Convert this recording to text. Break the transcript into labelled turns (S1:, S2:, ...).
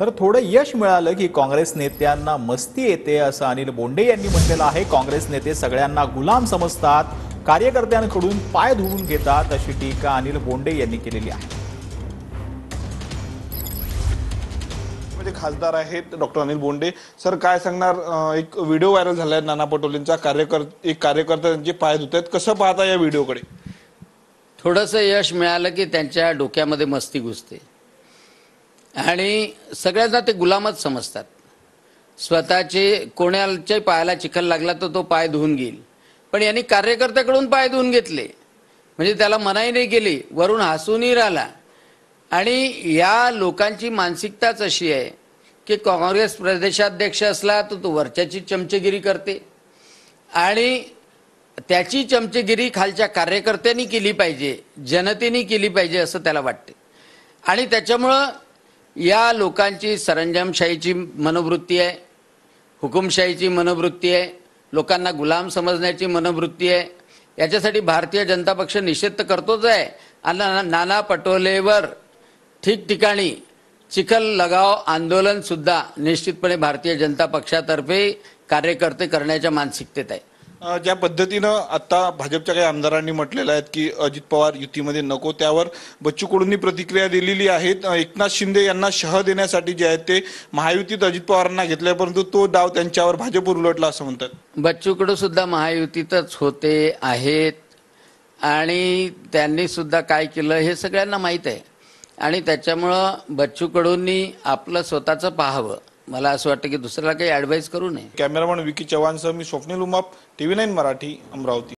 S1: तर थोडं यश मिळालं की काँग्रेस नेत्यांना मस्ती येते असं अनिल बोंडे यांनी म्हटलेलं आहे। काँग्रेस नेते सगळ्यांना गुलाम समजतात, कार्यकर्त्यांकडून पाय धुवून घेतात अशी टीका अनिल बोंडे यांनी केलेली आहे।
S2: म्हणजे खासदार आहेत डॉक्टर अनिल बोंडे सर, काय सांगणार? एक व्हिडिओ व्हायरल झालाय नाना पटोलेंचा, कार्यकर्ता त्यांचे पाय धुतायत, कसं पाहता या व्हिडिओकडे?
S3: थोडंसं यश मिळालं की त्यांच्या डोक्यामध्ये मस्ती घुसते आणि सगळ्यांना ते गुलामच समजतात। स्वतःचे कोणाच्याही पायाला चिखल लागला तर तो पाय धुवून घेईल, पण यांनी कार्यकर्त्याकडून पाय धुवून घेतले म्हणजे त्याला मनाई नाही केली, वरून हसूनही राहिला। आणि या लोकांची मानसिकताच अशी आहे की काँग्रेस प्रदेशाध्यक्ष असला तर तो वरच्याची चमचेगिरी करते आणि त्याची चमचेगिरी खालच्या कार्यकर्त्यांनी केली पाहिजे, जनतेने केली पाहिजे असं त्याला वाटते। आणि त्याच्यामुळं या लोकांची सरंजामशाहीची मनोवृत्ती आहे, हुकुमशाहीची मनोवृत्ती आहे, लोकांना गुलाम समजण्याची मनोवृत्ती आहे। याच्यासाठी भारतीय जनता पक्ष निषेध तर करतोच आहे आणि नाना पटोलेवर ठिकठिकाणी चिखल लगाव आंदोलन सुद्धा निश्चितपणे भारतीय जनता पक्षातर्फे कार्यकर्ते करण्याच्या मानसिकतेत आहे।
S2: ज्या पद्धतीनं आता भाजपच्या काही आमदारांनी म्हटलेलं आहे की अजित पवार युतीमध्ये नको, त्यावर बच्चू कडूंनी प्रतिक्रिया दिलेली आहे। एकनाथ शिंदे यांना शह देण्यासाठी जे आहे ते महायुतीत अजित पवारांना घेतलंय, परंतु तो डाव त्यांच्यावर भाजपवर उलटला असं म्हणतात।
S3: बच्चू कडू सुद्धा महायुतीतच होते आहेत आणि त्यांनी सुद्धा काय केलं हे सगळ्यांना माहीत आहे आणि त्याच्यामुळं बच्चू कडूंनी आपलं स्वतःचं पाहावं। मला असं वाटतं की दुसऱ्याला काही ॲडवाइस करू नये।
S2: कॅमेरामन विकी चव्हाणसह मी स्वप्नील उमाप, TV9 मराठी, अमरावती।